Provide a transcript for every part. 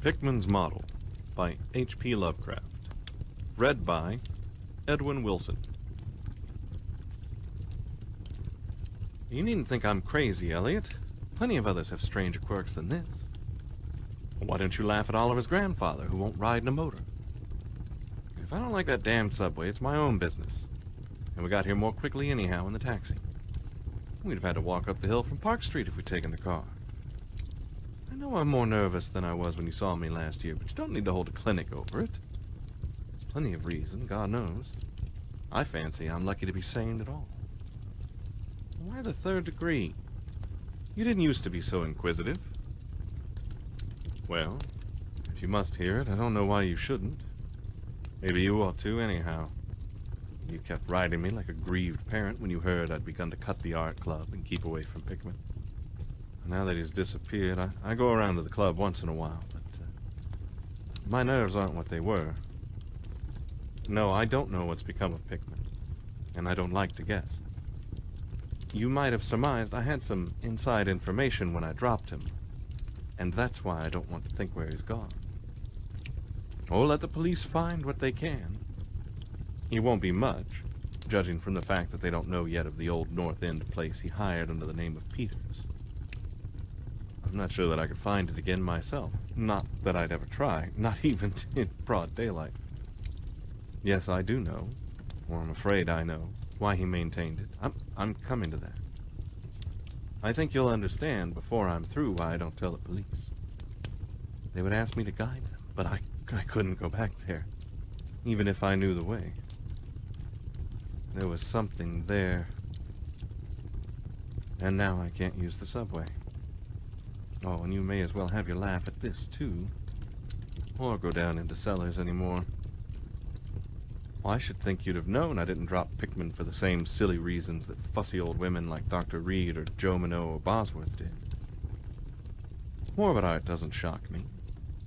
Pickman's Model by H.P. Lovecraft. Read by Edwin Wilson. You needn't think I'm crazy, Elliot. Plenty of others have stranger quirks than this. Why don't you laugh at Oliver's grandfather, who won't ride in a motor? If I don't like that damn subway, it's my own business. And we got here more quickly anyhow in the taxi. We'd have had to walk up the hill from Park Street if we'd taken the car. I know I'm more nervous than I was when you saw me last year, but you don't need to hold a clinic over it. There's plenty of reason, God knows. I fancy I'm lucky to be sane at all. Why the third degree? You didn't used to be so inquisitive. Well, if you must hear it, I don't know why you shouldn't. Maybe you ought to, anyhow. You kept riding me like a grieved parent when you heard I'd begun to cut the art club and keep away from Pickman. Now that he's disappeared, I go around to the club once in a while, but my nerves aren't what they were. No, I don't know what's become of Pickman, and I don't like to guess. You might have surmised I had some inside information when I dropped him, and that's why I don't want to think where he's gone. Oh, let the police find what they can. It won't be much, judging from the fact that they don't know yet of the old North End place he hired under the name of Peters. I'm not sure that I could find it again myself. Not that I'd ever try, not even in broad daylight. Yes, I do know, or I'm afraid I know, why he maintained it. I'm coming to that. I think you'll understand before I'm through why I don't tell the police. They would ask me to guide them, but I couldn't go back there, even if I knew the way. There was something there, and now I can't use the subway. Oh, and you may as well have your laugh at this, too, or go down into cellars anymore. Well, I should think you'd have known I didn't drop Pickman for the same silly reasons that fussy old women like Dr. Reed or Joe Minot or Bosworth did. Morbid art doesn't shock me,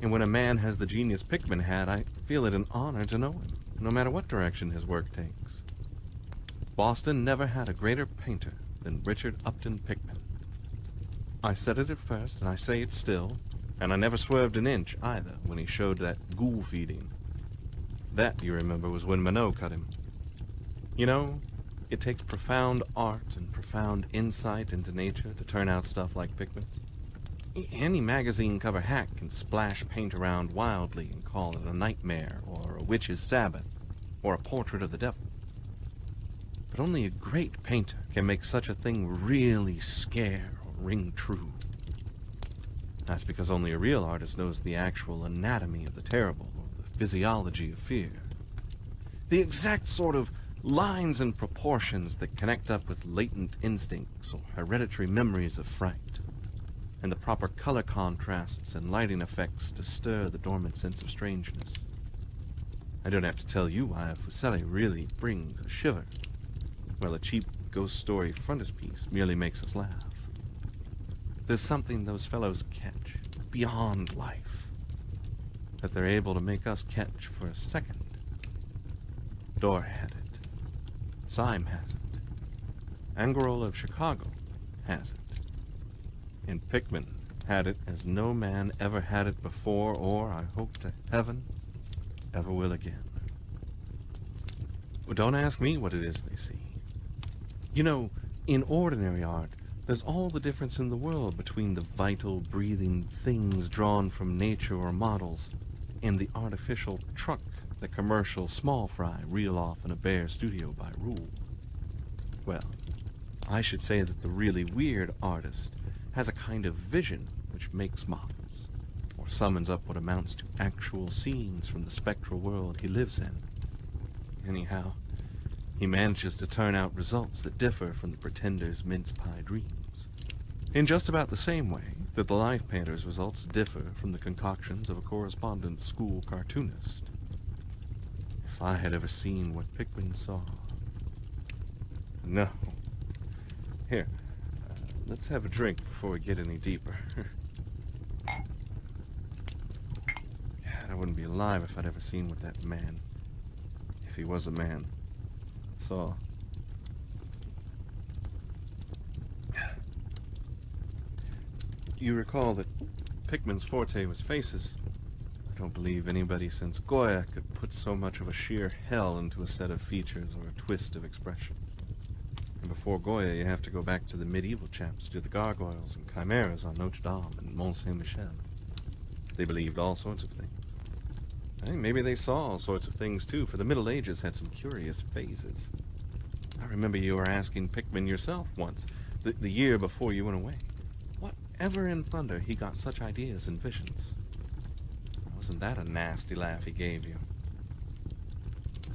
and when a man has the genius Pickman had, I feel it an honor to know him, no matter what direction his work takes. Boston never had a greater painter than Richard Upton Pickman. I said it at first, and I say it still, and I never swerved an inch, either, when he showed that ghoul feeding. That, you remember, was when Minot cut him. You know, it takes profound art and profound insight into nature to turn out stuff like Pickman's. Any magazine cover hack can splash paint around wildly and call it a nightmare, or a witch's sabbath, or a portrait of the devil. But only a great painter can make such a thing really scare or ring true. That's because only a real artist knows the actual anatomy of the terrible, or the physiology of fear. The exact sort of lines and proportions that connect up with latent instincts or hereditary memories of fright, and the proper color contrasts and lighting effects to stir the dormant sense of strangeness. I don't have to tell you why a Fuseli really brings a shiver, while a cheap ghost story frontispiece merely makes us laugh. There's something those fellows catch beyond life that they're able to make us catch for a second. Dore had it. Syme has it. Angarola of Chicago has it. And Pickman had it as no man ever had it before, or, I hope to heaven, ever will again. Well, don't ask me what it is they see. You know, in ordinary art, there's all the difference in the world between the vital, breathing things drawn from nature or models and the artificial truck the commercial small fry reel off in a bare studio by rule. Well, I should say that the really weird artist has a kind of vision which makes models, or summons up what amounts to actual scenes from the spectral world he lives in. Anyhow, he manages to turn out results that differ from the pretender's mince-pie dreams, in just about the same way that the life painter's results differ from the concoctions of a correspondence school cartoonist. If I had ever seen what Pickman saw... No. Here, let's have a drink before we get any deeper. God, I wouldn't be alive if I'd ever seen what that man, if he was a man, saw. You recall that Pickman's forte was faces. don't believe anybody since Goya could put so much of a sheer hell into a set of features or a twist of expression. And before Goya, you have to go back to the medieval chaps, to the gargoyles and chimeras on Notre Dame and Mont Saint-Michel. They believed all sorts of things. I think maybe they saw all sorts of things, too, for the Middle Ages had some curious phases. I remember you were asking Pickman yourself once, the year before you went away, whatever in thunder he got such ideas and visions. Wasn't that a nasty laugh he gave you?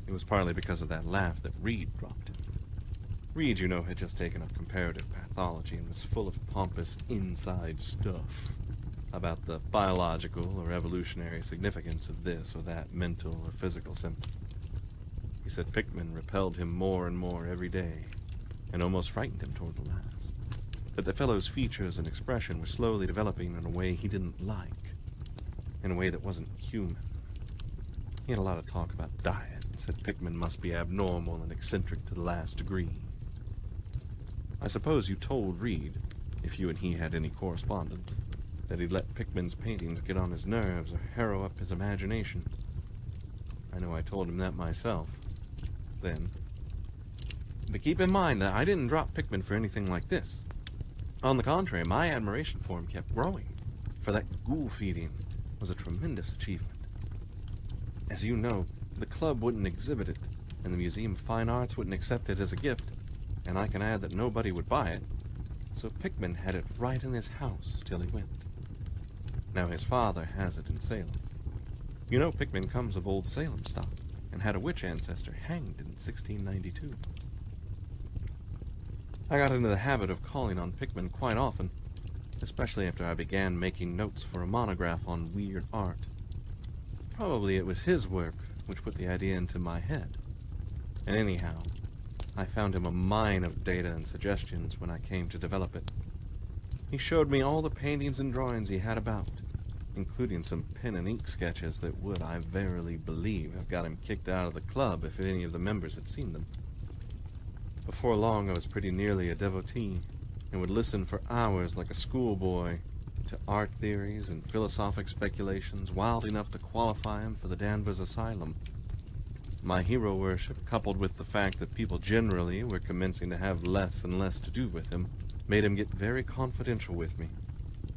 It was partly because of that laugh that Reed dropped him. Reed, you know, had just taken up comparative pathology and was full of pompous inside stuff about the biological or evolutionary significance of this or that mental or physical symptom. He said Pickman repelled him more and more every day, and almost frightened him toward the last. That the fellow's features and expression were slowly developing in a way he didn't like, in a way that wasn't human. He had a lot of talk about diet, and said Pickman must be abnormal and eccentric to the last degree. I suppose you told Reed, if you and he had any correspondence, that he'd let Pickman's paintings get on his nerves or harrow up his imagination. I know I told him that myself, then. But keep in mind that I didn't drop Pickman for anything like this. On the contrary, my admiration for him kept growing, for that ghoul feeding was a tremendous achievement. As you know, the club wouldn't exhibit it, and the Museum of Fine Arts wouldn't accept it as a gift, and I can add that nobody would buy it, so Pickman had it right in his house till he went. Now his father has it in Salem. You know Pickman comes of old Salem stock, and had a witch ancestor hanged in 1692. I got into the habit of calling on Pickman quite often, especially after I began making notes for a monograph on weird art. Probably it was his work which put the idea into my head. And anyhow, I found him a mine of data and suggestions when I came to develop it. He showed me all the paintings and drawings he had about, including some pen and ink sketches that would, I verily believe, have got him kicked out of the club if any of the members had seen them. Before long, I was pretty nearly a devotee, and would listen for hours like a schoolboy to art theories and philosophic speculations wild enough to qualify him for the Danvers Asylum. My hero worship, coupled with the fact that people generally were commencing to have less and less to do with him, made him get very confidential with me,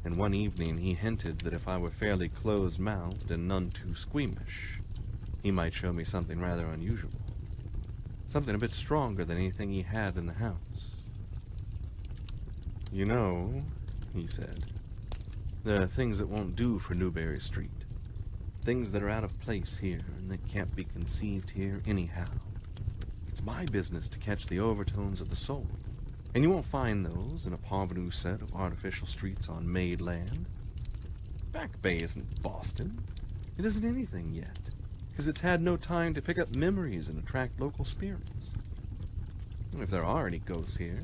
and one evening he hinted that if I were fairly closed-mouthed and none too squeamish, he might show me something rather unusual. Something a bit stronger than anything he had in the house. You know, he said, there are things that won't do for Newberry Street. Things that are out of place here and that can't be conceived here anyhow. It's my business to catch the overtones of the soul, and you won't find those in a parvenu set of artificial streets on made land. Back Bay isn't Boston. It isn't anything yet, because it's had no time to pick up memories and attract local spirits. If there are any ghosts here,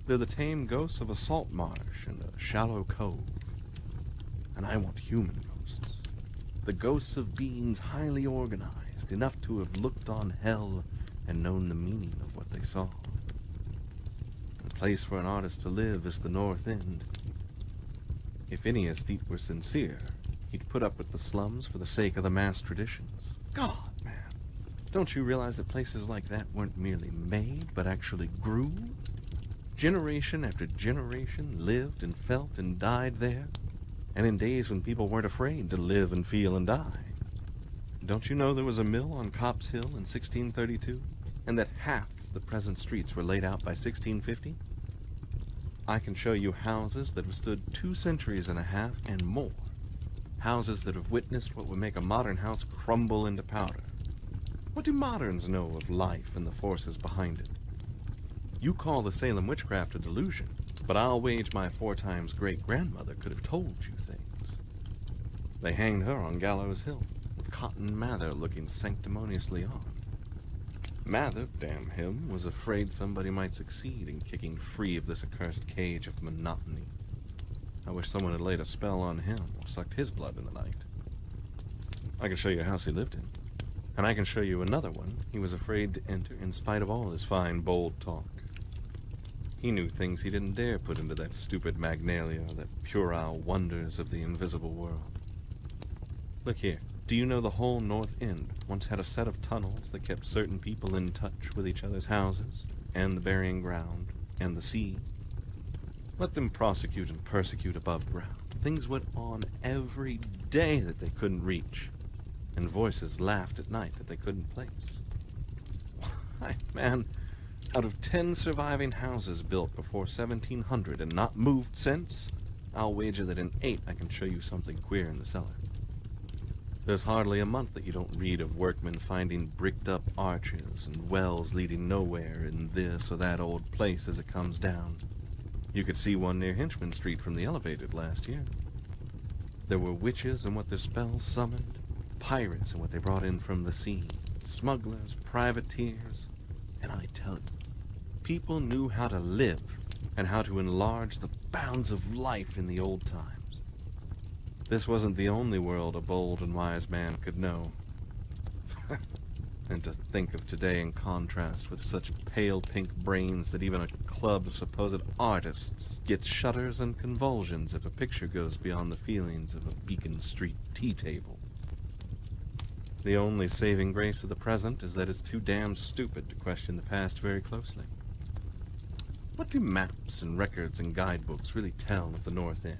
they're the tame ghosts of a salt marsh and a shallow cove. And I want human ghosts. The ghosts of beings highly organized, enough to have looked on hell and known the meaning of what they saw. The place for an artist to live is the North End. If any aesthete were sincere, he'd put up with the slums for the sake of the mass traditions. God, man, don't you realize that places like that weren't merely made, but actually grew? Generation after generation lived and felt and died there, and in days when people weren't afraid to live and feel and die. Don't you know there was a mill on Copp's Hill in 1632, and that half the present streets were laid out by 1650? I can show you houses that have stood 2 centuries and a half and more. Houses that have witnessed what would make a modern house crumble into powder. What do moderns know of life and the forces behind it? You call the Salem witchcraft a delusion, but I'll wage my 4 times great-grandmother could have told you things. They hanged her on Gallows Hill, with Cotton Mather looking sanctimoniously on. Mather, damn him, was afraid somebody might succeed in kicking free of this accursed cage of monotony. I wish someone had laid a spell on him or sucked his blood in the night. I can show you a house he lived in, and I can show you another one he was afraid to enter in spite of all his fine, bold talk. He knew things he didn't dare put into that stupid magnalia, that puerile wonders of the invisible world. Look here. Do you know the whole North End once had a set of tunnels that kept certain people in touch with each other's houses, and the burying ground, and the sea? Let them prosecute and persecute above ground. Things went on every day that they couldn't reach, and voices laughed at night that they couldn't place. Why, man, out of 10 surviving houses built before 1700 and not moved since, I'll wager that in 8 I can show you something queer in the cellar. There's hardly a month that you don't read of workmen finding bricked-up arches and wells leading nowhere in this or that old place as it comes down. You could see one near Hinchman Street from the elevated last year. There were witches and what their spells summoned, pirates and what they brought in from the sea, smugglers, privateers, and I tell you, people knew how to live and how to enlarge the bounds of life in the old times. This wasn't the only world a bold and wise man could know. And to think of today in contrast with such pale pink brains that even a club of supposed artists gets shudders and convulsions if a picture goes beyond the feelings of a Beacon Street tea table. The only saving grace of the present is that it's too damn stupid to question the past very closely. What do maps and records and guidebooks really tell of the North End?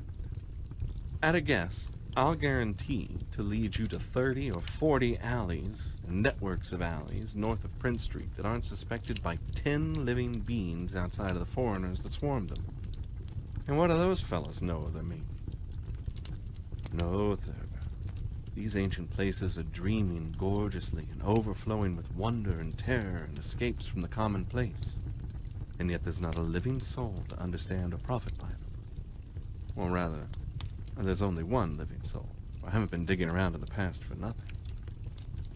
At a guess, I'll guarantee to lead you to 30 or 40 alleys and networks of alleys north of Prince Street that aren't suspected by 10 living beings outside of the foreigners that swarm them. And what do those fellas know of their meaning? No, Thurber. These ancient places are dreaming gorgeously and overflowing with wonder and terror and escapes from the commonplace. And yet there's not a living soul to understand or profit by them. Or rather, there's only one living soul. I haven't been digging around in the past for nothing.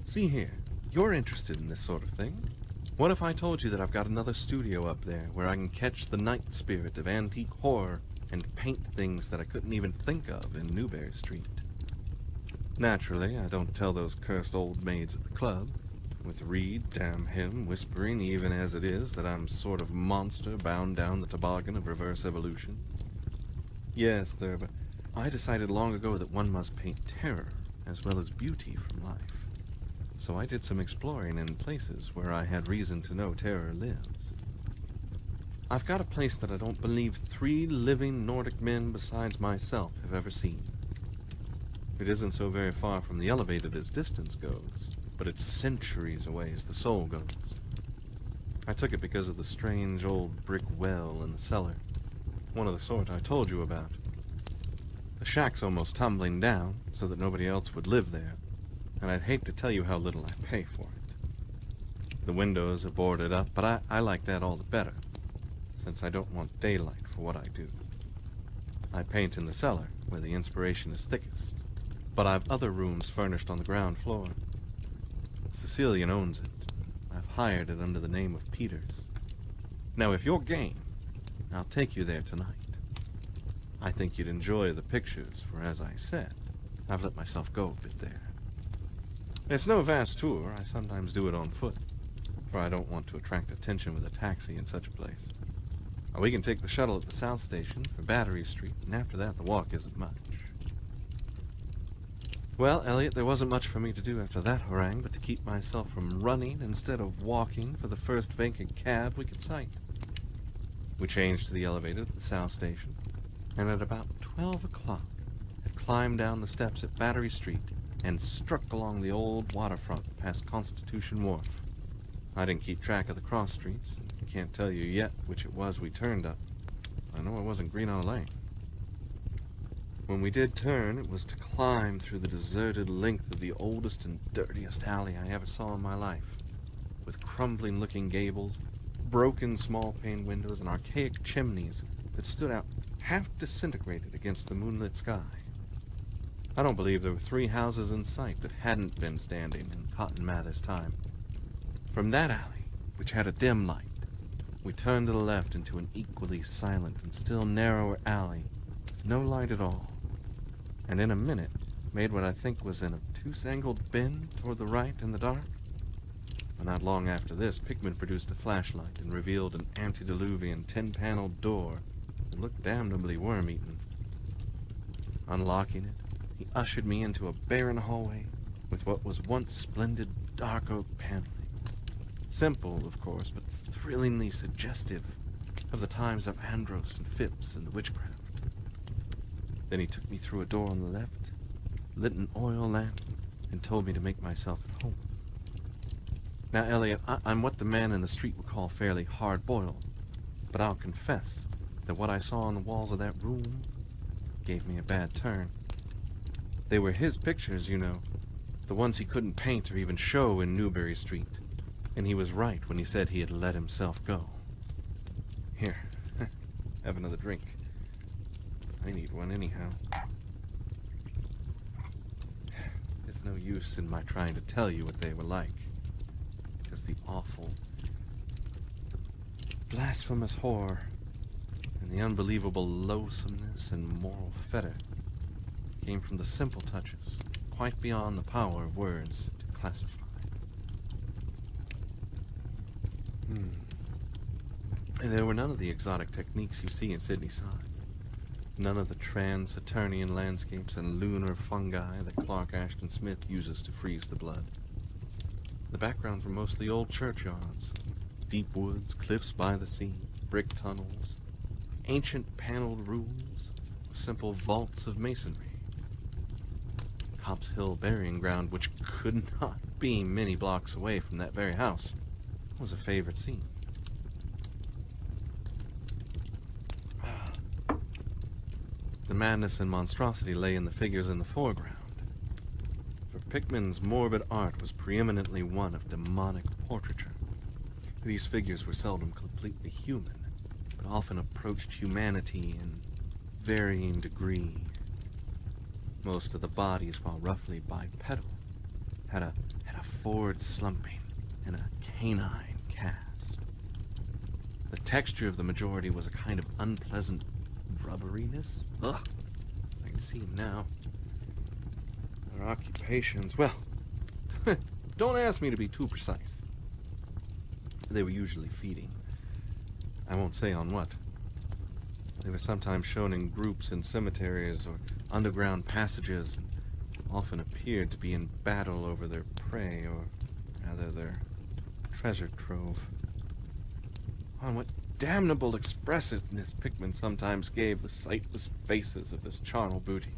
See here, you're interested in this sort of thing. What if I told you that I've got another studio up there where I can catch the night spirit of antique horror and paint things that I couldn't even think of in Newberry Street? Naturally, I don't tell those cursed old maids at the club, with Reed, damn him, whispering even as it is that I'm sort of monster bound down the toboggan of reverse evolution. Yes, Thurber, I decided long ago that one must paint terror as well as beauty from life. So I did some exploring in places where I had reason to know terror lives. I've got a place that I don't believe 3 living Nordic men besides myself have ever seen. It isn't so very far from the elevated as distance goes, but it's centuries away as the soul goes. I took it because of the strange old brick well in the cellar, one of the sort I told you about. The shack's almost tumbling down, so that nobody else would live there, and I'd hate to tell you how little I pay for it. The windows are boarded up, but I like that all the better, since I don't want daylight for what I do. I paint in the cellar, where the inspiration is thickest, but I've other rooms furnished on the ground floor. Cecilian owns it. I've hired it under the name of Peters. Now, if you're game, I'll take you there tonight. I think you'd enjoy the pictures, for as I said, I've let myself go a bit there. It's no vast tour. I sometimes do it on foot, for I don't want to attract attention with a taxi in such a place. We can take the shuttle at the South Station for Battery Street, and after that the walk isn't much. Well, Elliot, there wasn't much for me to do after that harangue but to keep myself from running instead of walking for the first vacant cab we could sight. We changed to the elevated at the South Station, and at about 12 o'clock had climbed down the steps at Battery Street and struck along the old waterfront past Constitution Wharf. I didn't keep track of the cross streets, and can't tell you yet which it was we turned up. I know it wasn't Greenough Lane. When we did turn, it was to climb through the deserted length of the oldest and dirtiest alley I ever saw in my life, with crumbling-looking gables, broken small-pane windows, and archaic chimneys that stood out half disintegrated against the moonlit sky. I don't believe there were 3 houses in sight that hadn't been standing in Cotton Mather's time. From that alley, which had a dim light, we turned to the left into an equally silent and still narrower alley with no light at all, and in a minute made what I think was an obtuse-angled bend toward the right in the dark. But not long after this, Pickman produced a flashlight and revealed an antediluvian 10-paneled door that looked damnably worm-eaten. Unlocking it, he ushered me into a barren hallway with what was once splendid dark oak paneling. Simple, of course, but thrillingly suggestive of the times of Andros and Phipps and the witchcraft. Then he took me through a door on the left, lit an oil lamp, and told me to make myself at home. Now, Elliot, I'm what the man in the street would call fairly hard-boiled, but I'll confess that what I saw on the walls of that room gave me a bad turn. They were his pictures, you know, the ones he couldn't paint or even show in Newbury Street, and he was right when he said he had let himself go. Here, have another drink. I need one anyhow. There's no use in my trying to tell you what they were like, because the awful, blasphemous horror and the unbelievable loathsomeness and moral fetor came from the simple touches, quite beyond the power of words to classify. There were none of the exotic techniques you see in Sydney side. None of the trans-Saturnian landscapes and lunar fungi that Clark Ashton Smith uses to freeze the blood. The backgrounds were mostly old churchyards, deep woods, cliffs by the sea, brick tunnels, ancient paneled rooms, simple vaults of masonry. Copp's Hill burying ground, which could not be many blocks away from that very house, was a favorite scene. The madness and monstrosity lay in the figures in the foreground. For Pickman's morbid art was preeminently one of demonic portraiture. These figures were seldom completely human, but often approached humanity in varying degree. Most of the bodies, while roughly bipedal, had a forward slumping and a canine cast. The texture of the majority was a kind of unpleasant rubberiness. Ugh, I can see now. Their occupations, well, don't ask me to be too precise. They were usually feeding. I won't say on what. They were sometimes shown in groups in cemeteries or underground passages, and often appeared to be in battle over their prey, or rather their treasure trove. On what damnable expressiveness Pickman sometimes gave the sightless faces of this charnel booty.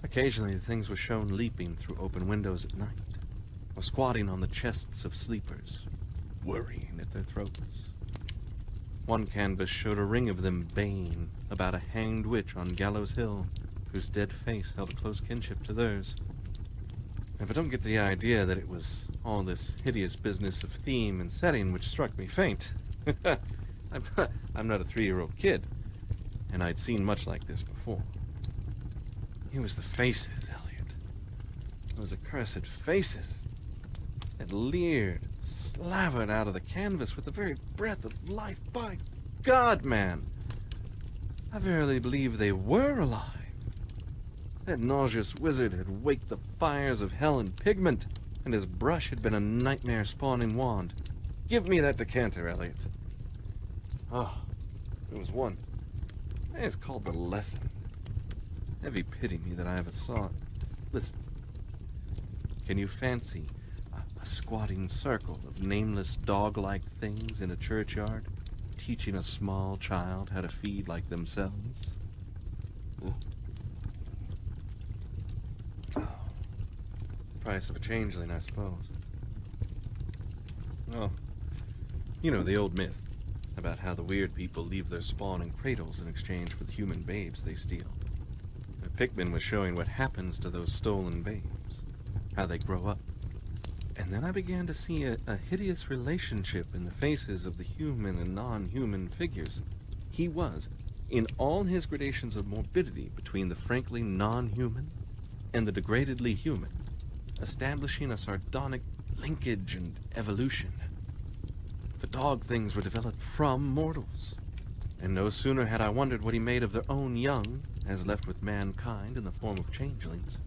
Occasionally the things were shown leaping through open windows at night, or squatting on the chests of sleepers, worrying at their throats. One canvas showed a ring of them baying about a hanged witch on Gallows Hill, whose dead face held a close kinship to theirs. But don't get the idea that it was all this hideous business of theme and setting which struck me faint. I'm not a 3-year-old kid, and I'd seen much like this before. It was the faces, Elliot. Those accursed faces that leered and slavered out of the canvas with the very breath of life. By God, man! I verily believe they were alive. That nauseous wizard had waked the fires of hell in pigment, and his brush had been a nightmare-spawning wand. Give me that decanter, Elliot. Oh, it was one. It's called The Lesson. Heavy pity me that I ever saw it. Listen. Can you fancy a squatting circle of nameless dog-like things in a churchyard, teaching a small child how to feed like themselves? Ooh. Price of a changeling, I suppose. Well, you know the old myth about how the weird people leave their spawn in cradles in exchange for the human babes they steal. Pickman was showing what happens to those stolen babes, how they grow up. And then I began to see a hideous relationship in the faces of the human and non-human figures. He was, in all his gradations of morbidity between the frankly non-human and the degradedly human, establishing a sardonic linkage and evolution. The dog things were developed from mortals, and no sooner had I wondered what he made of their own young, as left with mankind in the form of changelings,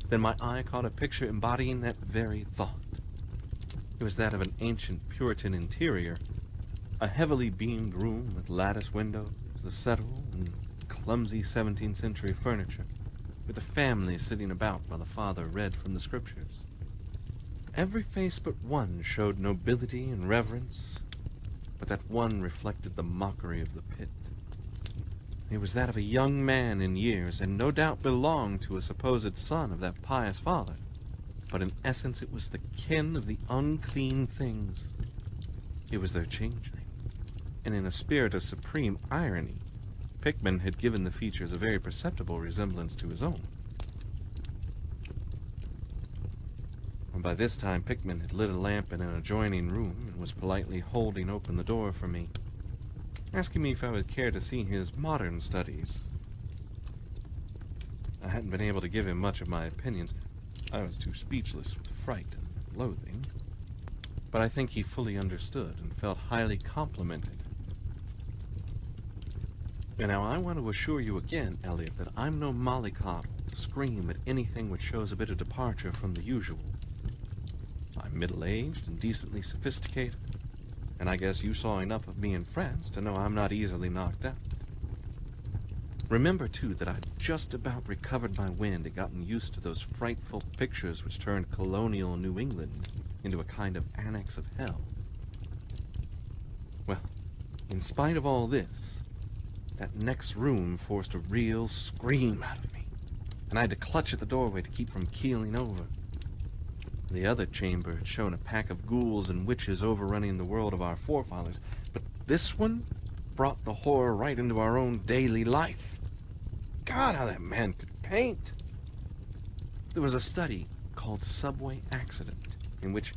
than my eye caught a picture embodying that very thought. It was that of an ancient Puritan interior, a heavily beamed room with lattice windows, a settle, and clumsy 17th century furniture. with a family sitting about while the father read from the scriptures. Every face but one showed nobility and reverence, but that one reflected the mockery of the pit. It was that of a young man in years, and no doubt belonged to a supposed son of that pious father, but in essence it was the kin of the unclean things. It was their changeling, and in a spirit of supreme irony, Pickman had given the features a very perceptible resemblance to his own. And by this time, Pickman had lit a lamp in an adjoining room and was politely holding open the door for me, asking me if I would care to see his modern studies. I hadn't been able to give him much of my opinions. I was too speechless with fright and loathing, but I think he fully understood and felt highly complimented. And now I want to assure you again, Elliot, that I'm no mollycoddle to scream at anything which shows a bit of departure from the usual. I'm middle-aged and decently sophisticated, and I guess you saw enough of me in France to know I'm not easily knocked out. Remember, too, that I'd just about recovered my wind and gotten used to those frightful pictures which turned colonial New England into a kind of annex of hell. Well, in spite of all this, that next room forced a real scream out of me, and I had to clutch at the doorway to keep from keeling over. The other chamber had shown a pack of ghouls and witches overrunning the world of our forefathers, but this one brought the horror right into our own daily life. God, how that man could paint! There was a study called Subway Accident, in which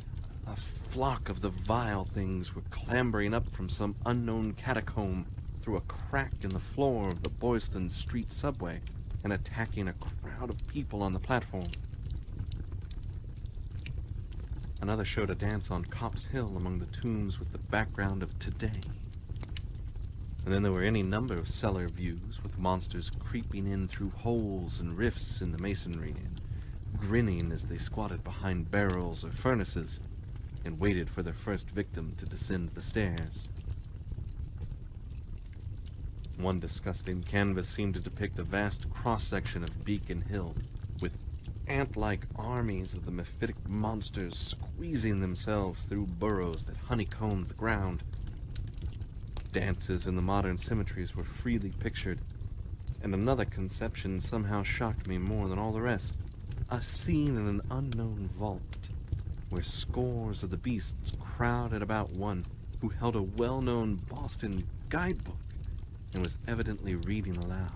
a flock of the vile things were clambering up from some unknown catacomb through a crack in the floor of the Boylston Street subway and attacking a crowd of people on the platform. Another showed a dance on Copp's Hill among the tombs with the background of today. And then there were any number of cellar views with monsters creeping in through holes and rifts in the masonry and grinning as they squatted behind barrels or furnaces and waited for their first victim to descend the stairs. One disgusting canvas seemed to depict a vast cross-section of Beacon Hill, with ant-like armies of the mephitic monsters squeezing themselves through burrows that honeycombed the ground. Dances in the modern cemeteries were freely pictured, and another conception somehow shocked me more than all the rest. A scene in an unknown vault, where scores of the beasts crowded about one who held a well-known Boston guidebook and was evidently reading aloud.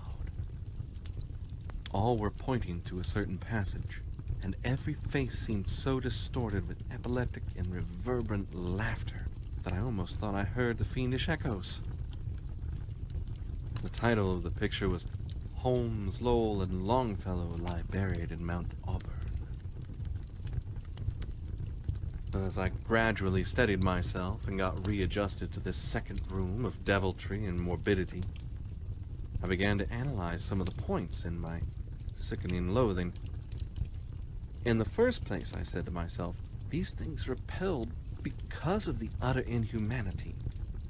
All were pointing to a certain passage, and every face seemed so distorted with epileptic and reverberant laughter that I almost thought I heard the fiendish echoes. The title of the picture was Holmes, Lowell, and Longfellow Lie Buried in Mount Auburn. As I gradually steadied myself and got readjusted to this second room of deviltry and morbidity, I began to analyze some of the points in my sickening loathing. In the first place, I said to myself, these things repelled because of the utter inhumanity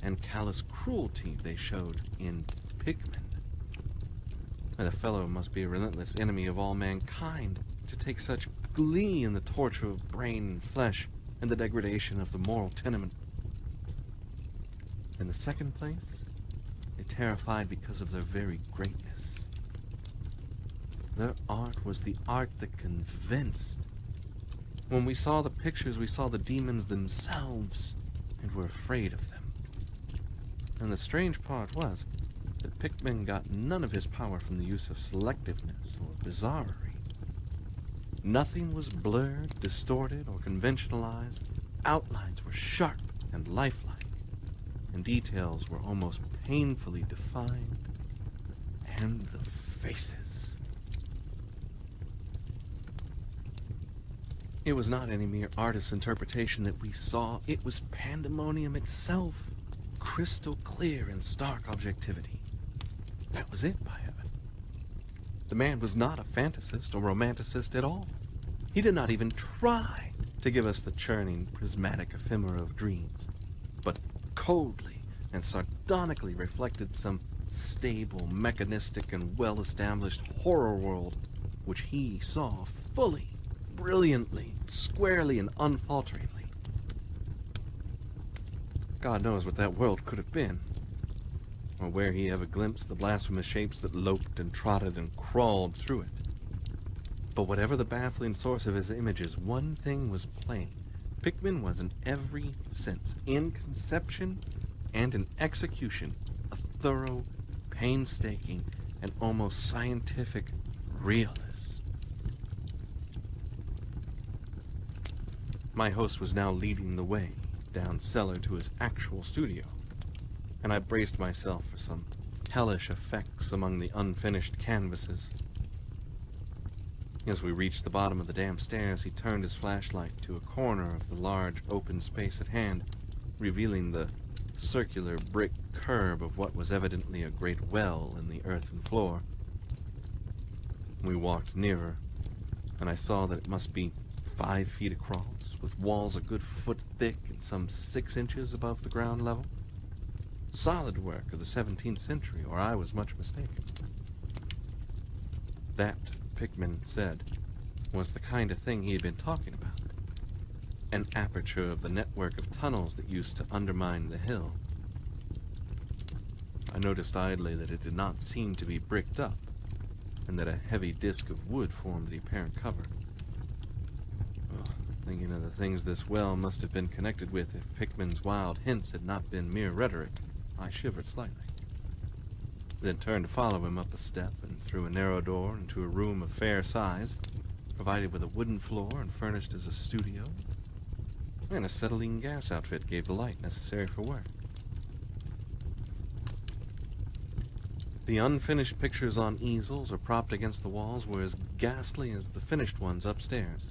and callous cruelty they showed in Pickman. And the fellow must be a relentless enemy of all mankind to take such glee in the torture of brain and flesh and the degradation of the moral tenement. In the second place, they terrified because of their very greatness. Their art was the art that convinced. When we saw the pictures, we saw the demons themselves and were afraid of them. And the strange part was that Pickman got none of his power from the use of selectiveness or bizarrerie. Nothing was blurred, distorted, or conventionalized. Outlines were sharp and lifelike, and details were almost painfully defined. And the faces. It was not any mere artist's interpretation that we saw. It was pandemonium itself, crystal clear in stark objectivity. That was it, by heaven. The man was not a fantasist or romanticist at all. He did not even try to give us the churning, prismatic ephemera of dreams, but coldly and sardonically reflected some stable, mechanistic, and well-established horror world which he saw fully, brilliantly, squarely, and unfalteringly. God knows what that world could have been, or where he ever glimpsed the blasphemous shapes that loped and trotted and crawled through it. But whatever the baffling source of his images, one thing was plain. Pickman was in every sense, in conception and in execution, a thorough, painstaking, and almost scientific realist. My host was now leading the way down cellar to his actual studio, and I braced myself for some hellish effects among the unfinished canvases. As we reached the bottom of the damp stairs, he turned his flashlight to a corner of the large open space at hand, revealing the circular brick curb of what was evidently a great well in the earthen floor. We walked nearer, and I saw that it must be 5 feet across, with walls a good foot thick and some 6 inches above the ground level. Solid work of the 17th century, or I was much mistaken. That, Pickman said, was the kind of thing he had been talking about. An aperture of the network of tunnels that used to undermine the hill. I noticed idly that it did not seem to be bricked up, and that a heavy disk of wood formed the apparent cover. Thinking of the things this well must have been connected with if Pickman's wild hints had not been mere rhetoric, I shivered slightly. Then turned to follow him up a step and through a narrow door into a room of fair size, provided with a wooden floor and furnished as a studio, and a acetylene gas outfit gave the light necessary for work. The unfinished pictures on easels or propped against the walls were as ghastly as the finished ones upstairs,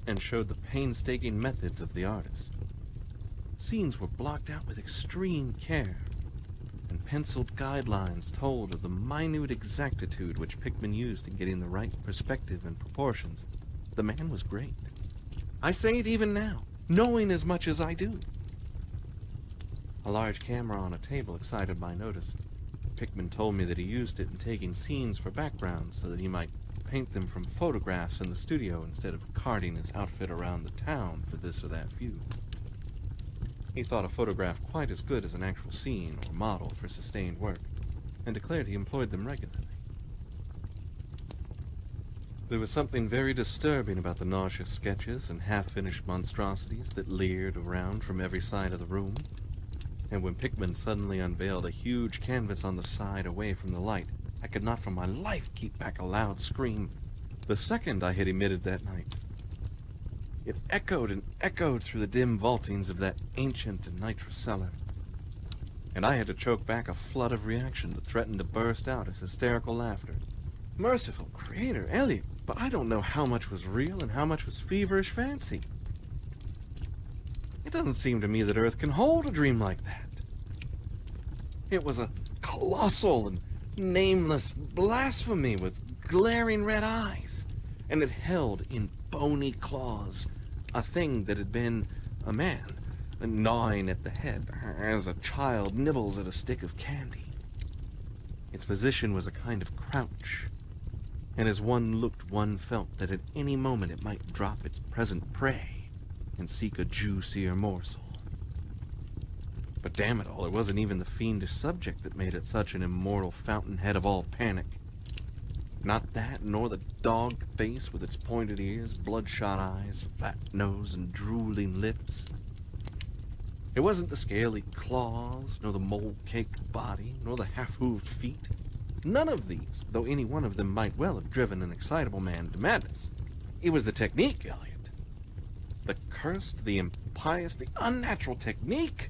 and showed the painstaking methods of the artist. Scenes were blocked out with extreme care, and penciled guidelines told of the minute exactitude which Pickman used in getting the right perspective and proportions. The man was great. I say it even now, knowing as much as I do. A large camera on a table excited my notice. Pickman told me that he used it in taking scenes for backgrounds so that he might paint them from photographs in the studio instead of carting his outfit around the town for this or that view. He thought a photograph quite as good as an actual scene or model for sustained work, and declared he employed them regularly. There was something very disturbing about the nauseous sketches and half-finished monstrosities that leered around from every side of the room, and when Pickman suddenly unveiled a huge canvas on the side away from the light, I could not for my life keep back a loud scream. The second I had emitted that night, it echoed and echoed through the dim vaultings of that ancient and nitrous cellar, and I had to choke back a flood of reaction that threatened to burst out as hysterical laughter. Merciful Creator, Elliot, but I don't know how much was real and how much was feverish fancy. It doesn't seem to me that Earth can hold a dream like that. It was a colossal and nameless blasphemy with glaring red eyes, and it held in bony claws a thing that had been a man, gnawing at the head as a child nibbles at a stick of candy. Its position was a kind of crouch, and as one looked, one felt that at any moment it might drop its present prey and seek a juicier morsel. But damn it all, it wasn't even the fiendish subject that made it such an immortal fountainhead of all panic. Not that, nor the dogged face with its pointed ears, bloodshot eyes, flat nose, and drooling lips. It wasn't the scaly claws, nor the mold-caked body, nor the half-hooved feet. None of these, though any one of them might well have driven an excitable man to madness. It was the technique, Elliot. The cursed, the impious, the unnatural technique.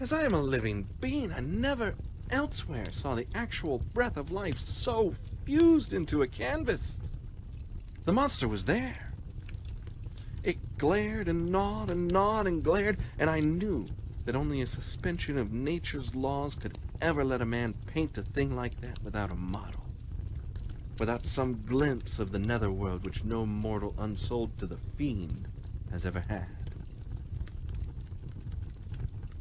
As I am a living being, I never elsewhere saw the actual breath of life so fused into a canvas. The monster was there. It glared and gnawed and gnawed and glared, and I knew that only a suspension of nature's laws could ever let a man paint a thing like that without a model, without some glimpse of the netherworld which no mortal unsold to the fiend has ever had.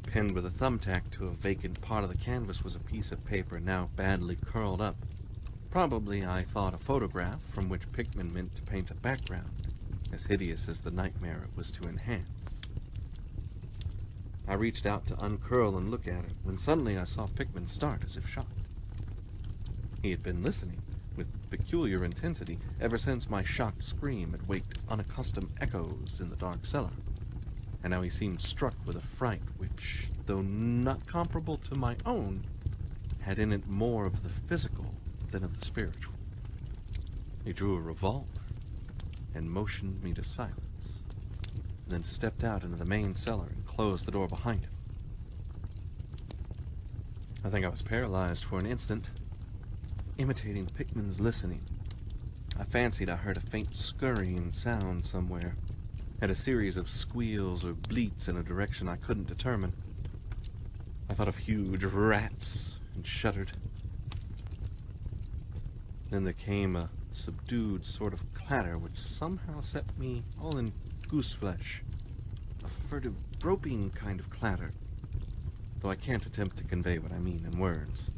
Pinned with a thumbtack to a vacant part of the canvas was a piece of paper now badly curled up, Probably I thought a photograph from which Pickman meant to paint a background, as hideous as the nightmare it was to enhance. I reached out to uncurl and look at it, when suddenly I saw Pickman start as if shot. He had been listening, with peculiar intensity, ever since my shocked scream had waked unaccustomed echoes in the dark cellar, and now he seemed struck with a fright which, though not comparable to my own, had in it more of the physical than of the spiritual. He drew a revolver and motioned me to silence, and then stepped out into the main cellar and closed the door behind him. I think I was paralyzed for an instant, imitating Pickman's listening. I fancied I heard a faint scurrying sound somewhere, and a series of squeals or bleats in a direction I couldn't determine. I thought of huge rats and shuddered. Then there came a subdued sort of clatter which somehow set me all in gooseflesh. A furtive, groping kind of clatter, though I can't attempt to convey what I mean in words.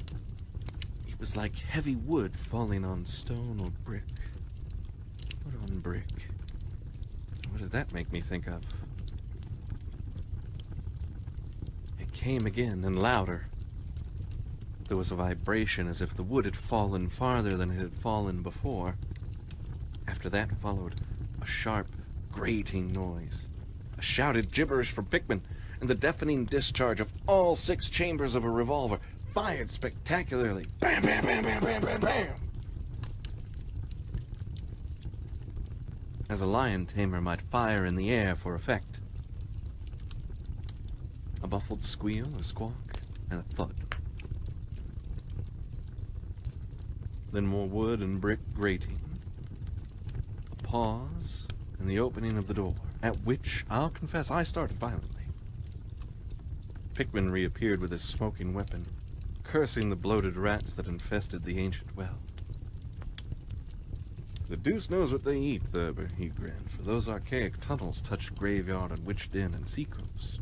It was like heavy wood falling on stone or brick. Wood on brick. What did that make me think of? It came again, and louder. There was a vibration as if the wood had fallen farther than it had fallen before. After that followed a sharp, grating noise. A shouted gibberish from Pickman, and the deafening discharge of all 6 chambers of a revolver, fired spectacularly. Bam, bam, bam, bam, bam, bam, bam! As a lion tamer might fire in the air for effect. A muffled squeal, a squawk, and a thud. Then more wood and brick grating. A pause, and the opening of the door, at which, I'll confess, I started violently. Pickman reappeared with his smoking weapon, cursing the bloated rats that infested the ancient well. The deuce knows what they eat, Thurber, he grinned, for those archaic tunnels touch graveyard and witch den and seacoast.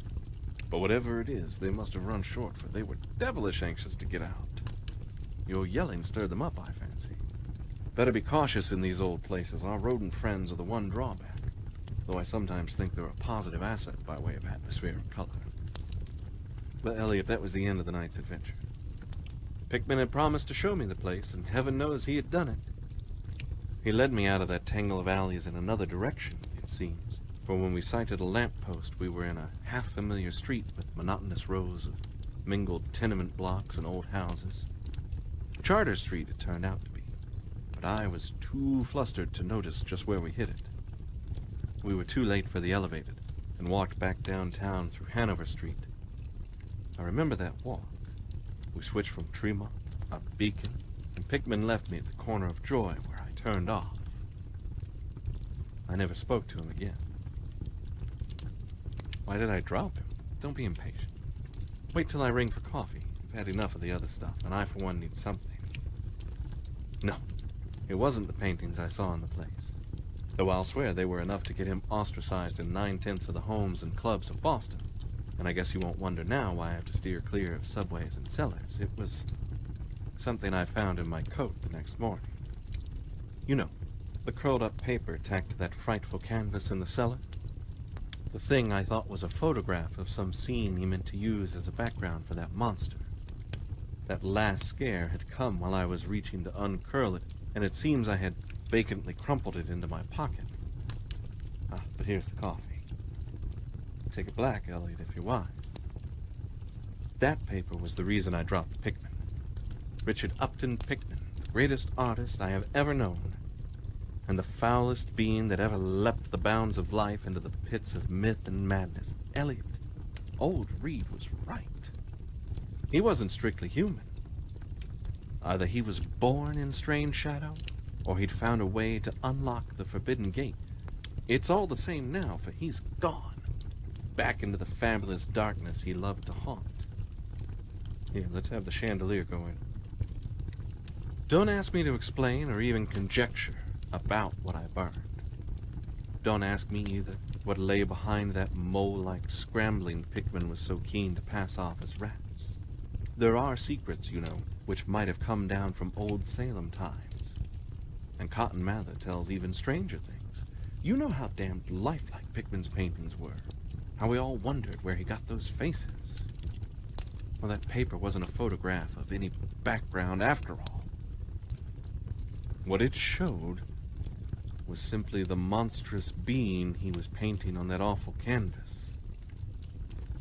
But whatever it is, they must have run short, for they were devilish anxious to get out. Your yelling stirred them up, I fancy. Better be cautious in these old places. Our rodent friends are the one drawback, though I sometimes think they're a positive asset by way of atmosphere and color. But, Elliot, that was the end of the night's adventure. Pickman had promised to show me the place, and heaven knows he had done it. He led me out of that tangle of alleys in another direction, it seems, for when we sighted a lamp-post, we were in a half-familiar street with monotonous rows of mingled tenement blocks and old houses. Charter Street it turned out to be, but I was too flustered to notice just where we hit it. We were too late for the elevated, and walked back downtown through Hanover Street. I remember that walk. We switched from Tremont up Beacon, and Pickman left me at the corner of Joy, where I turned off. I never spoke to him again. Why did I drop him? Don't be impatient. Wait till I ring for coffee. I've had enough of the other stuff, and I, for one, need something. No, it wasn't the paintings I saw in the place, though I'll swear they were enough to get him ostracized in 9/10 of the homes and clubs of Boston. And I guess you won't wonder now why I have to steer clear of subways and cellars. It was something I found in my coat the next morning. You know, the curled-up paper tacked to that frightful canvas in the cellar. The thing I thought was a photograph of some scene he meant to use as a background for that monster. That last scare had come while I was reaching to uncurl it, and it seems I had vacantly crumpled it into my pocket. But here's the coffee. Take it black, Elliot, if you're wise. That paper was the reason I dropped Pickman. Richard Upton Pickman, the greatest artist I have ever known, and the foulest being that ever leapt the bounds of life into the pits of myth and madness. Elliot, old Reed was right. He wasn't strictly human. Either he was born in Strange Shadow, or he'd found a way to unlock the forbidden gate. It's all the same now, for he's gone, back into the fabulous darkness he loved to haunt. Here, let's have the chandelier going. Don't ask me to explain or even conjecture about what I burned. Don't ask me either what lay behind that mole-like scrambling Pickman was so keen to pass off as rats. There are secrets, you know, which might have come down from old Salem times. And Cotton Mather tells even stranger things. You know how damned lifelike Pickman's paintings were. How we all wondered where he got those faces. Well, that paper wasn't a photograph of any background after all. What it showed was simply the monstrous being he was painting on that awful canvas.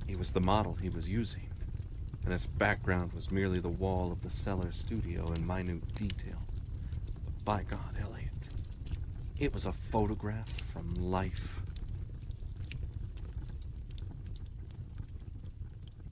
He was the model he was using, and its background was merely the wall of the cellar studio in minute detail. But by God, Elliot, it was a photograph from life.